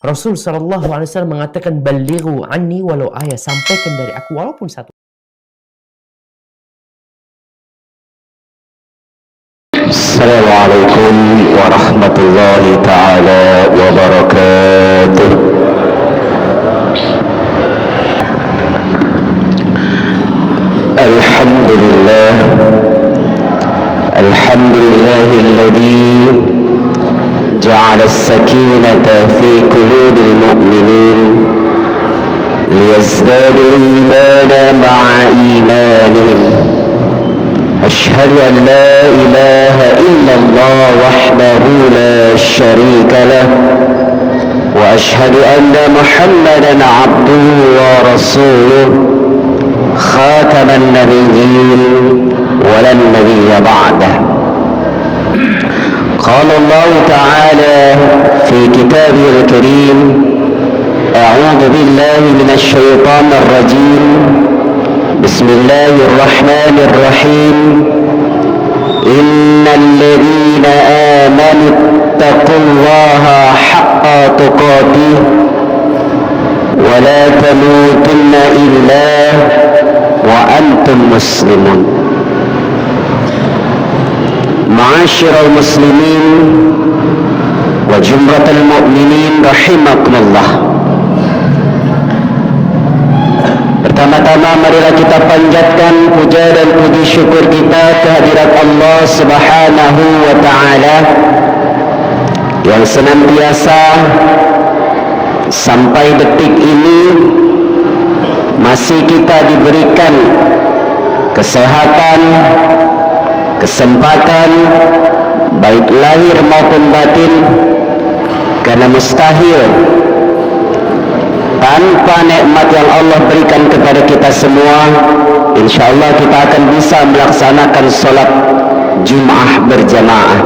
Rasul SAW mengatakan, "Balighu anni walau ayat." Sampaikan dari aku walaupun satu. Assalamualaikum warahmatullahi ta'ala wabarakatuh. Alhamdulillah, alhamdulillahilladzi ja'ala as-sakinata fi qulubil mu'minin liyazdadu imanan ma'a imanihim. أشهد أن لا إله إلا الله وحده لا شريك له وأشهد أن محمدا عبده ورسوله خاتم النبيين ولا نبي بعده. قال الله تعالى في كتابه الكريم: أعوذ بالله من الشيطان الرجيم، بسم الله الرحمن الرحيم. إن الذين آمنوا اتقوا الله حق تقاته ولا تموتن إلا وأنتم مسلمون. معاشر المسلمين وجمرة المؤمنين رحمكم الله. Pertama-tama marilah kita panjatkan puja dan puji syukur kita kehadirat Allah Subhanahu wa Ta'ala yang senantiasa sampai detik ini masih kita diberikan kesehatan, kesempatan baik lahir maupun batin, karena mustahil tanpa nikmat yang Allah berikan kepada kita semua, insyaallah kita akan bisa melaksanakan solat Jum'ah berjamaah.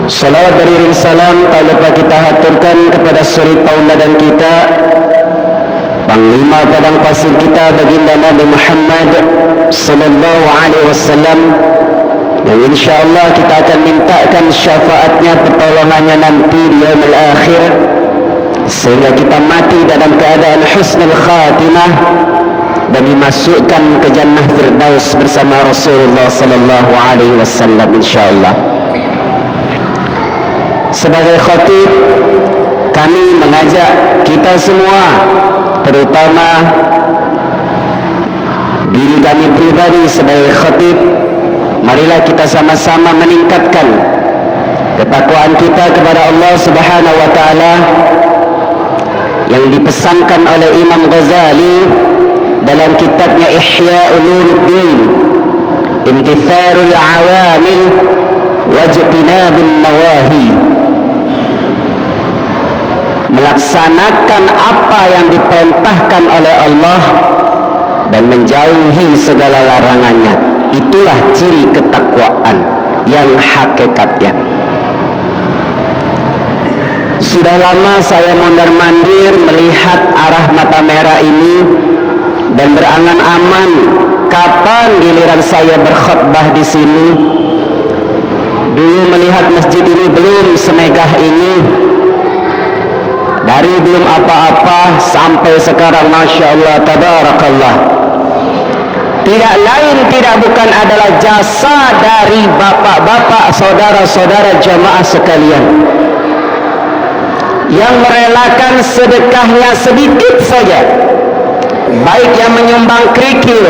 Salawat beriring salam tak lupa kita haturkan kepada suri tauladan kita, Panglima Padang Pasir kita, baginda Nabi Muhammad sallallahu alaihi wasallam, yang insyaallah kita akan mintakan syafaatnya, pertolongannya nanti di yaumil akhir, sehingga kita mati dalam keadaan husnul khatimah dan dimasukkan ke jannah firdaus bersama Rasulullah sallallahu alaihi wasallam insyaallah. Sebagai khatib, kami mengajak kita semua, terutama diri kami pribadi sebagai khatib, marilah kita sama-sama meningkatkan ketakwaan kita kepada Allah Subhanahu wa Ta'ala yang dipesankan oleh Imam Ghazali dalam kitabnya Ihya Ulumuddin, Imtitharul Awamil Wajtinabun Nawahi. Melaksanakan apa yang diperintahkan oleh Allah dan menjauhi segala larangannya, itulah ciri ketakwaan yang hakikatnya. Sudah lama saya mondar-mandir melihat arah mata merah ini dan berangan-angan kapan giliran saya berkhutbah di sini. Dulu melihat masjid ini belum semegah ini, dari belum apa-apa sampai sekarang masya Allah tabarakallah. Tidak lain tidak bukan adalah jasa dari bapak-bapak, saudara-saudara jamaah sekalian yang merelakan sedekahnya sedikit saja, baik yang menyumbang kerikil,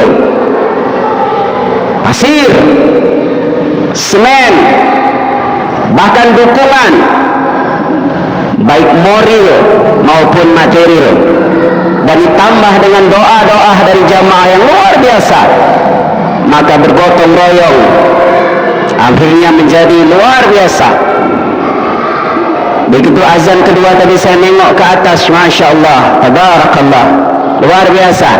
pasir, semen, bahkan dukungan baik moral maupun material, dan ditambah dengan doa-doa dari jamaah yang luar biasa, maka bergotong royong akhirnya menjadi luar biasa. Begitu azan kedua tadi saya nengok ke atas, masya Allah, tabarakallah, luar biasa.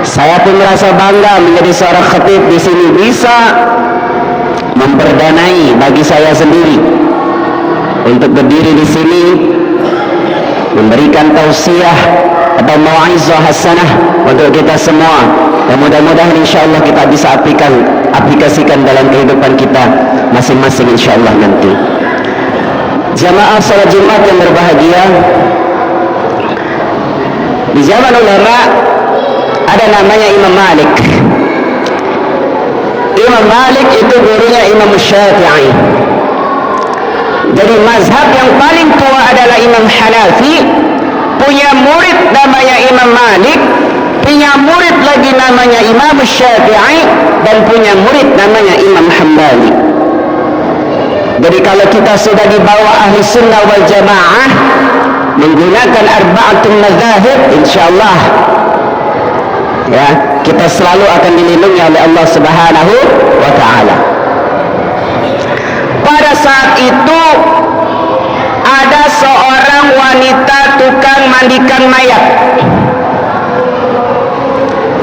Saya pun merasa bangga menjadi seorang khatib di sini, bisa memperdanai bagi saya sendiri untuk berdiri di sini memberikan tausiah atau mau'izah hasanah untuk kita semua, dan mudah-mudahan insyaallah kita bisa aplikasikan dalam kehidupan kita masing-masing insyaallah nanti. Jamaah salat Jumat yang berbahagia, di zaman ulama ada namanya Imam Malik. Imam Malik itu gurunya Imam Syafi'i. Jadi mazhab yang paling tua adalah Imam Hanafi, punya murid namanya Imam Malik, punya murid lagi namanya Imam Syafi'i, dan punya murid namanya Imam Hambali. Jadi kalau kita sudah di bawah ahli sunnah wal jamaah menggunakan arba'atul mazahib, insyaallah ya, kita selalu akan dilindungi oleh Allah Subhanahu wa taala. Pada saat itu ada seorang wanita tukang mandikan mayat,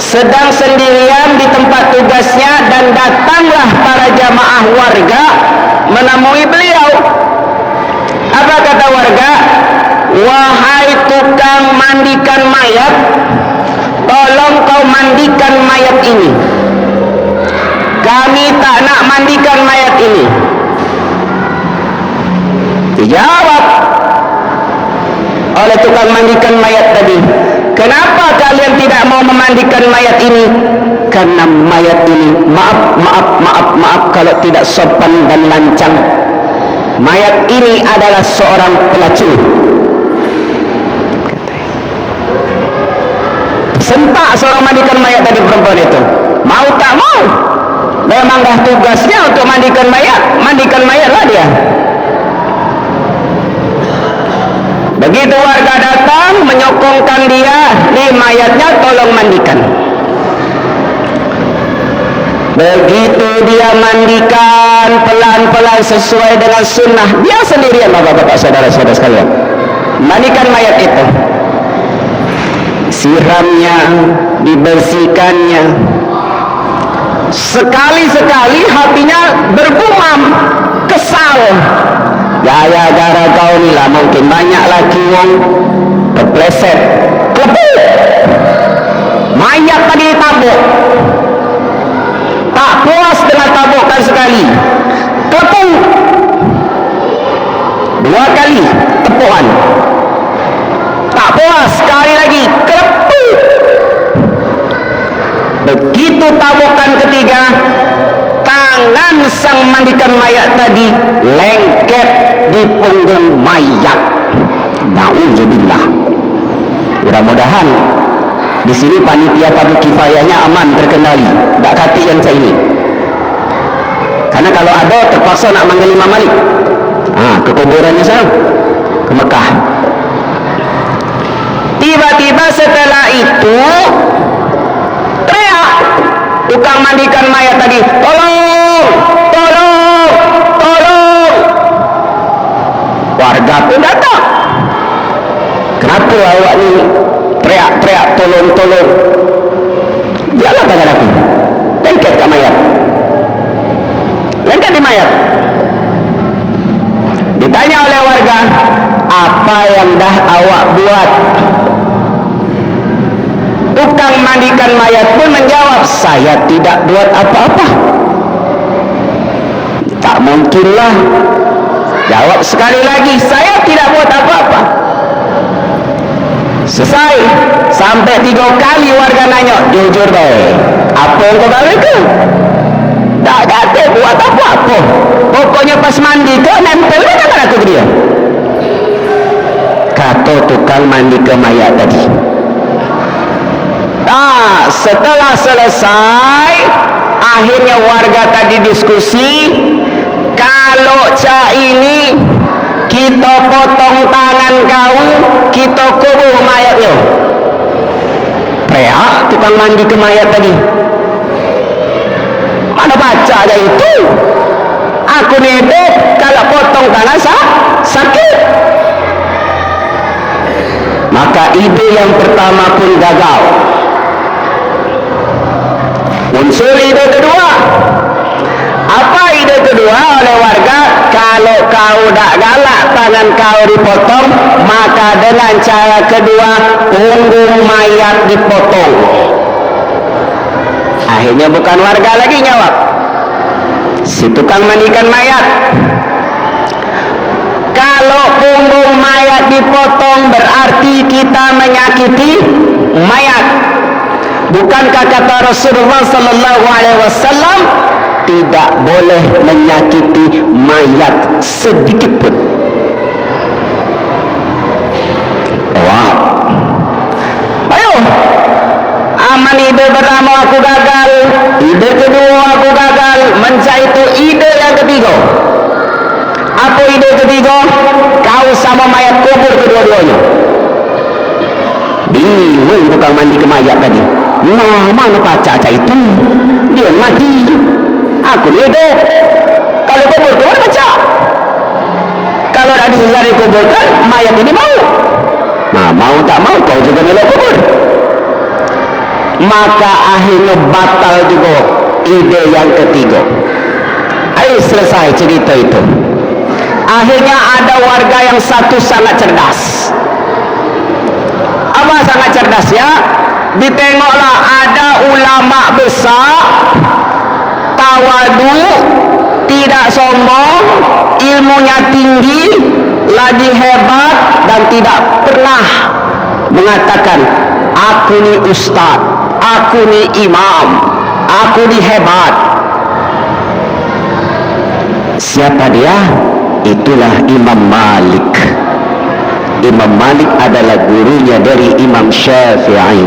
sedang sendirian di tempat tugasnya, dan datanglah para jamaah warga menemui beliau. Apa kata warga? Wahai tukang mandikan mayat, tolong kau mandikan mayat ini. Kami tak nak mandikan mayat ini. Dijawab oleh tukang mandikan mayat tadi, kenapa kalian tidak mau memandikan mayat ini? Karena mayat ini, maaf kalau tidak sopan dan lancang, mayat ini adalah seorang pelacur. Sentak seorang mandikan mayat tadi perempuan itu, mau tak mau, memang dah tugasnya untuk mandikan mayatlah dia. Begitu warga datang menyokongkan dia, nih mayatnya tolong mandikan. Begitu dia mandikan pelan-pelan sesuai dengan sunnah, dia sendirian, bapak-bapak, saudara-saudara sekalian, mandikan mayat itu, siramnya, dibersihkannya. Sekali-sekali hatinya bergumam, kesal, gara-gara kau ni lah mungkin banyak lagi wong kepleset, klepuk, mayat tadi tabuk, tak puas dengan tabukan sekali, klepuk, dua kali tepukan, tak puas, sekali lagi klepuk. Begitu tabukan ketiga, tangan sang mandikan mayat tadi lengket di punggung mayat. Na'udzubillah. Mudah-mudahan di sini panitia tablik kifayahnya aman, terkendali, tak kati yang saya ini. Karena kalau ada terpaksa nak manggil Imam Malik, ke kuburannya sana, ke Mekah. Tiba-tiba setelah itu teriak tukang mandikan mayat tadi, tolong, tolong, tolong. Warga pun datang. Kenapa awak ni teriak-teriak tolong, tolong? Dialah tangan aku, lengket kat mayat, lengket di mayat. Ditanya oleh warga, apa yang dah awak buat? Tukang mandikan mayat pun menjawab, saya tidak buat apa-apa. Tak mungkinlah. Jawab sekali lagi, saya tidak buat apa-apa. Selesai. Sampai 3 kali warga nanya, jujur deh, apa yang kau balik ke? Tak kata buat apa-apa. Pokoknya pas mandi ke, nempel dengan aku ke dia. Kata tukang mandi ke mayat tadi. Setelah selesai, akhirnya warga tadi diskusi, kalau cak ini kita potong tangan kau, kita kubur mayatnya. Teriak tukang mandi ke mayat tadi, mana baca aja itu, aku ni hidup, kalau potong tangan sakit. Maka ide yang pertama pun gagal. Muncul ide kedua. Apa ide kedua oleh warga? Kalau kau tak galak tangan kau dipotong, maka dengan cara kedua punggung mayat dipotong. Akhirnya bukan warga lagi jawab, si tukang mandikan mayat. Kalau kalau punggung mayat dipotong berarti kita menyakiti mayat. Bukankah kata Rasulullah sallallahu alaihi wasallam, tidak boleh menyakiti mayat sedikit pun. Wow. Ayo, aman ide pertama aku gagal, ide kedua aku gagal, mencari itu ide yang ketiga. Apa ide ketiga? Kau sama mayat kubur kedua-duanya. Bingung tukang mandi ke mayat tadi. Nah, mana pacar itu? Dia mati. Aku hidup. Kalau kubur keluar baca. Kalau ada susah dikuburkan, mayat ini mau. Nah, mau tak mau kau juga melok kubur. Maka akhirnya batal juga ide yang ketiga. Ayo selesai cerita itu. Akhirnya ada warga yang satu sangat cerdas. Apa sangat cerdas ya? Ditengoklah ada ulama besar, tawadu, tidak sombong, ilmunya tinggi, lagi hebat, dan tidak pernah mengatakan aku ni ustaz, aku ni imam, aku ni hebat. Siapa dia? Itulah Imam Malik. Imam Malik adalah gurunya dari Imam Syafi'i.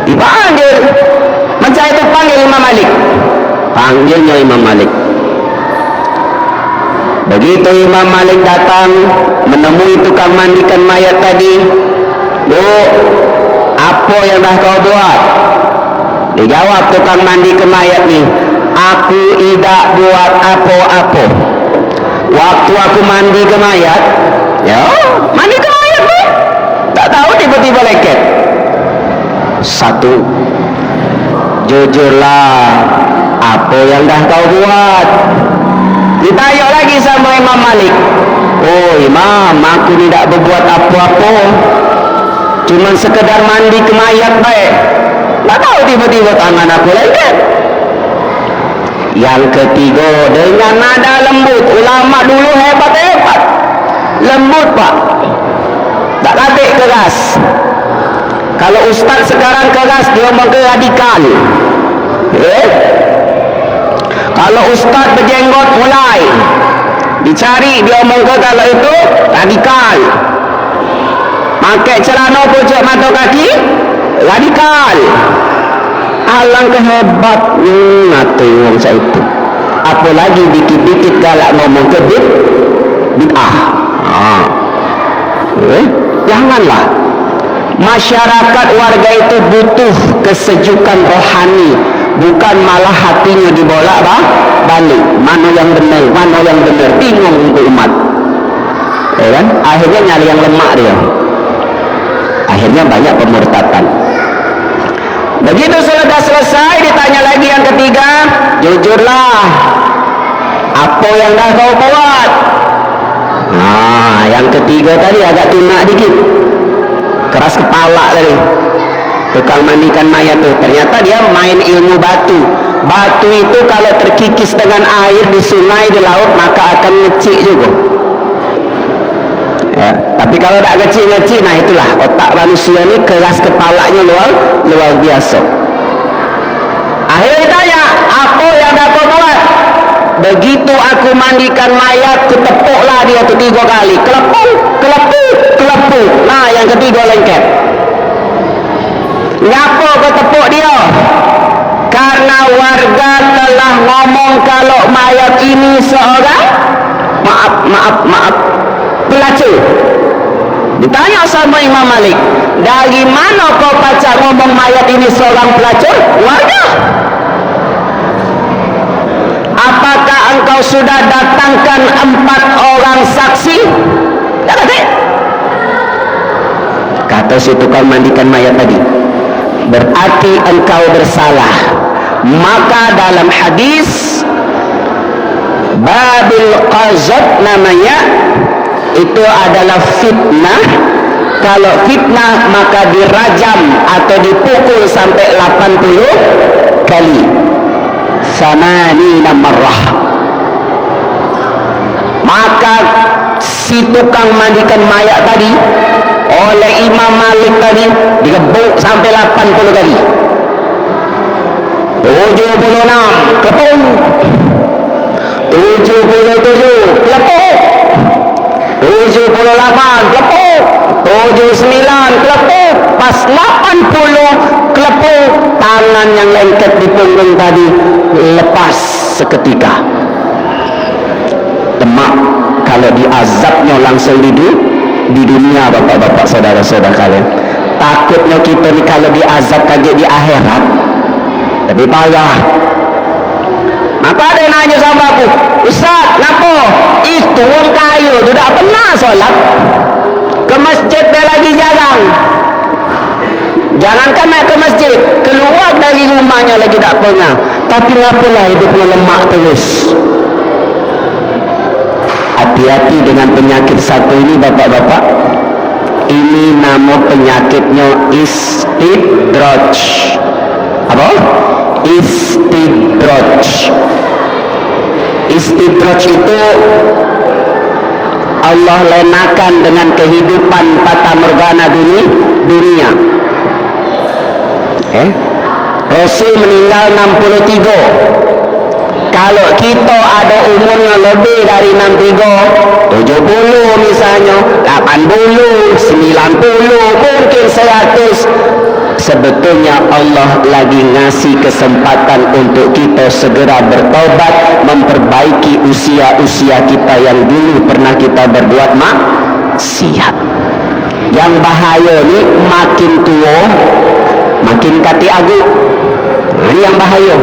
Dipanggil, mencari itu panggil Imam Malik. Panggilnya Imam Malik. Begitu Imam Malik datang menemui tukang mandikan mayat tadi, "Bu, apa yang dah kau buat?" Dijawab tukang mandi ke mayat ni, "Aku tidak buat apa-apa. Waktu aku mandi ke mayat, ya, mandi ke mayat ni, tak tahu tiba-tiba leket. Satu, jujurlah, apa yang dah kau buat?" Ditanya lagi sama Imam Malik, "Oh Imam, aku tidak berbuat apa-apa, cuma sekedar mandi ke mayat baik. Tak tahu tiba-tiba tangan aku leket." Yang ketiga, dengan nada lembut. Ulama dulu hebat-hebat, lembut pak, tak latih keras. Kalau ustaz sekarang keras, dia makin radikal. Kalau ustaz berjenggot mulai dicari, dia omong ke kalau itu radikal. Pakai celana pojok mata kaki, radikal. Alangkah hebatnya ngatai orang saya itu. Apalagi dikit-dikit galak ngomong ke bid'ah. Janganlah. Masyarakat warga itu butuh kesejukan rohani, bukan malah hatinya dibolak balik. Mana yang benar, mana yang benar, bingung untuk umat. Ya kan? Akhirnya nyari yang lemak dia. Akhirnya banyak pemurtatan. Begitu sudah selesai, ditanya lagi yang ketiga, "Jujurlah, apa yang dah kau buat?" Nah, yang ketiga tadi agak tunak dikit, keras kepala tadi. Tukang mandikan mayat tu, ternyata dia main ilmu batu. Batu itu kalau terkikis dengan air di sungai, di laut, maka akan ngecik juga. Ya, tapi kalau tak ngecik-ngecik, nah itulah otak manusia ni keras kepalanya luar biasa. Akhirnya ditanya, "Apa yang dah kau buat?" Begitu aku mandikan mayat, kutepuklah dia tu 3 kali. Kelepuk, kelepuk, kelepuk. Nah, yang ketiga lengket. Ngapa kau tepuk dia? Karena warga telah ngomong kalau mayat ini seorang maaf pelacur. Ditanya sama Imam Malik, "Dari mana kau baca ngomong mayat ini seorang pelacur?" Warga. "Apakah engkau sudah datangkan 4 orang saksi?" Kata si tukang mandikan mayat tadi, "Berarti engkau bersalah." Maka dalam hadis babil qazab namanya, itu adalah fitnah. Kalau fitnah maka dirajam atau dipukul sampai 80 kali. 80 marrah. Maka si tukang mandikan mayat tadi oleh Imam Malik tadi digebuk sampai 80 kali. 76 kepung, 77 kelepuk, 78 kelepuk, 79 kelepuk, pas 80 kelepuk, tangan yang lengket di punggung tadi lepas seketika. Demak kalau diazabnya langsung di dunia, bapak-bapak, saudara-saudara kalian. Takutnya kita ni kalau diazab kaget di akhirat lebih parah. Maka ada yang nanya sama aku, Ustaz, kenapa itu orang kaya tu tak pernah solat, ke masjid dia lagi jarang, jangankan nak ke masjid, keluar dari rumahnya lagi tak pernah, tapi ngapalah hidupnya lemak terus. Hati-hati dengan penyakit satu ini, bapak-bapak. Ini nama penyakitnya istidraj. Apa? Istidraj. Istidraj itu Allah lenakan dengan kehidupan fata morgana dunia. Rasul meninggal 63. Kalau kita ada umurnya lebih dari 63, 70 misalnya, 80, 90, mungkin 100, sebetulnya Allah lagi ngasih kesempatan untuk kita segera bertaubat, memperbaiki usia-usia kita yang dulu pernah kita berbuat maksiat. Yang bahaya ni makin tua makin kati agu. Ini yang bahaya.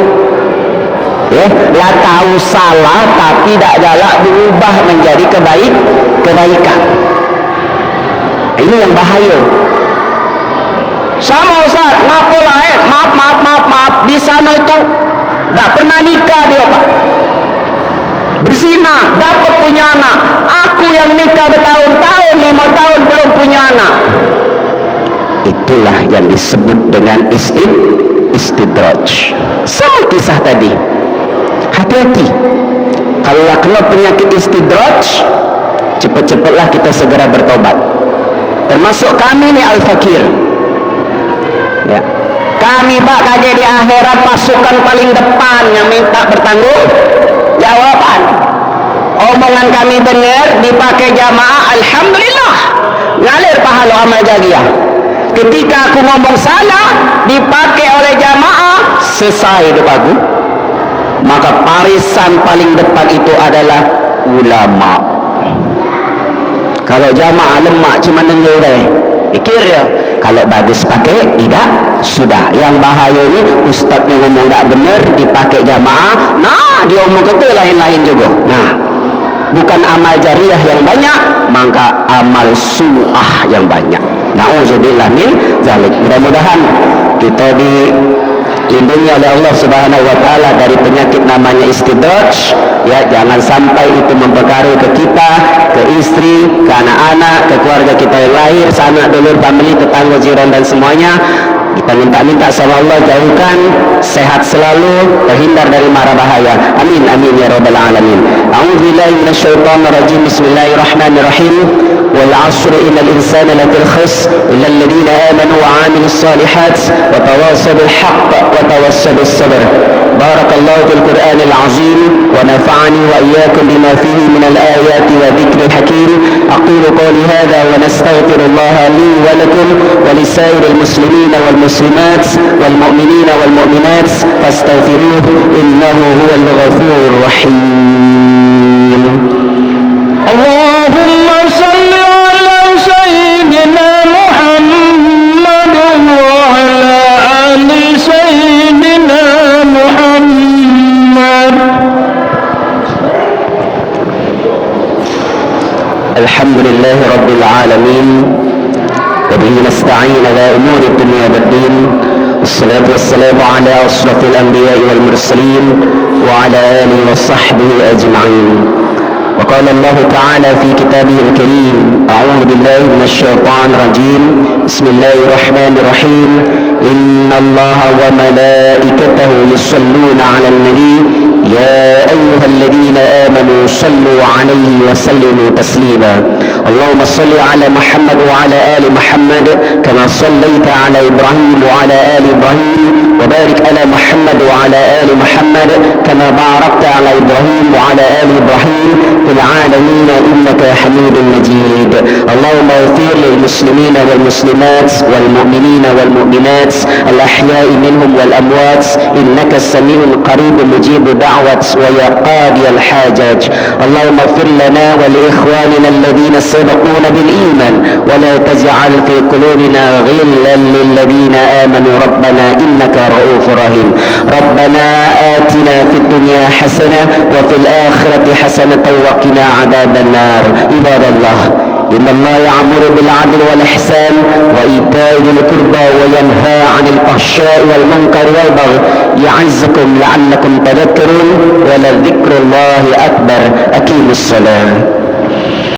Lah tahu salah tapi tak galak berubah menjadi kebaikan. Ini yang bahaya. Sama Ustaz, ngapalah maaf di sana itu tak pernah nikah dia, Pak. Berzina, dapat punya anak. Aku yang nikah bertahun-tahun, 5 tahun belum punya anak. Itulah yang disebut dengan istidraj. Sama kisah tadi. Hati-hati, kalau kena penyakit istidraj, cepat-cepatlah kita segera bertobat. Termasuk kami ni Al-Fakir ya. Kami Pak kaget di akhirat pasukan paling depan yang minta bertanggung jawaban. Omongan kami benar, dipakai jamaah, Alhamdulillah, ngalir pahala amal jariah. Ketika aku ngomong salah, dipakai oleh jamaah, selesai hidup aku. Maka barisan paling depan itu adalah ulama. Kalau jamaah lemak cuma dengar pikir ya, kalau bagus pakai, tidak, sudah. Yang bahaya ni ustaz yang ngomong tak benar dipakai jamaah, nah dia omong kata lain-lain juga. Nah, bukan amal jariah yang banyak, maka amal su'ah yang banyak. Na'udzubillah min zalik. Mudah-mudahan kita dilindungi oleh Allah Subhanahu wa taala dari penyakit namanya istidraj ya. Jangan sampai itu mempengaruhi ke kita, ke istri, ke anak-anak, ke keluarga kita yang lahir, sanak dulur, family, tetangga, jiran dan semuanya. Kita minta sama Allah jauhkan, sehat selalu, terhindar dari mara bahaya. Amin amin ya rabbal alamin. A'udzubillahi minasyaitonir rajim. Bismillahirrahmanirrahim. Wal 'asri innal insana lafil khusr illa alladziina aamanu wa 'amilus shalihat wa tawassaw bil haqq wa tawassaw bis sabr. Barakallahu fil Qur'anil 'azim wa nafa'ani wa iyyakum bima fihi minal ayati wa dzikril hakim. Aqulu qawli hadha wa nastaghfirullaha li wa lakum wa lisairil muslimina wal muslimat wal mu'minina wal mu'minat fastaghfiruhu innahu huwal ghafurur rahim. Allahumma salli ala sayyidina Muhammad wa ala ali sayyidina Muhammad. Alhamdulillahi rabbil alamin. وبه نستعين على أمور الدنيا والدين. والصلاة والسلام على أشرف الأنبياء والمرسلين وعلى آله وصحبه أجمعين. وقال الله تعالى في كتابه الكريم: أعوذ بالله من الشيطان الرجيم. بسم الله الرحمن الرحيم. إن الله وملائكته يصلون على النبي يا أيها الذين آمنوا صلوا عليه وسلموا تسليما. اللهم صل على محمد وعلى آل محمد كما صليت على إبراهيم وعلى آل إبراهيم، وبارك على محمد وعلى آل محمد كما باركت على إبراهيم وعلى آل إبراهيم في العالمين إنك حميد مجيد. اللهم اغفر للمسلمين والمسلمات والمؤمنين والمؤمنات الأحياء منهم والأموات إنك السميع القريب مجيب دعوة ويا قاضي الحاجات. اللهم اغفر لنا ولإخواننا الذين سبقونا بالإيمان ولا تجعل في قلوبنا غلا للذين آمنوا ربنا إنك رؤوف رحيم. ربنا آتنا في الدنيا حسنة وفي الآخرة حسنة وقنا عذاب النار. عباد الله، إن الله يأمر بالعدل والإحسان وإيتاء ذي القربى وينهى عن الفحشاء والمنكر والبغي يعظكم لعلكم تذكرون. ولذكر الله أكبر. أقيموا الصلاة.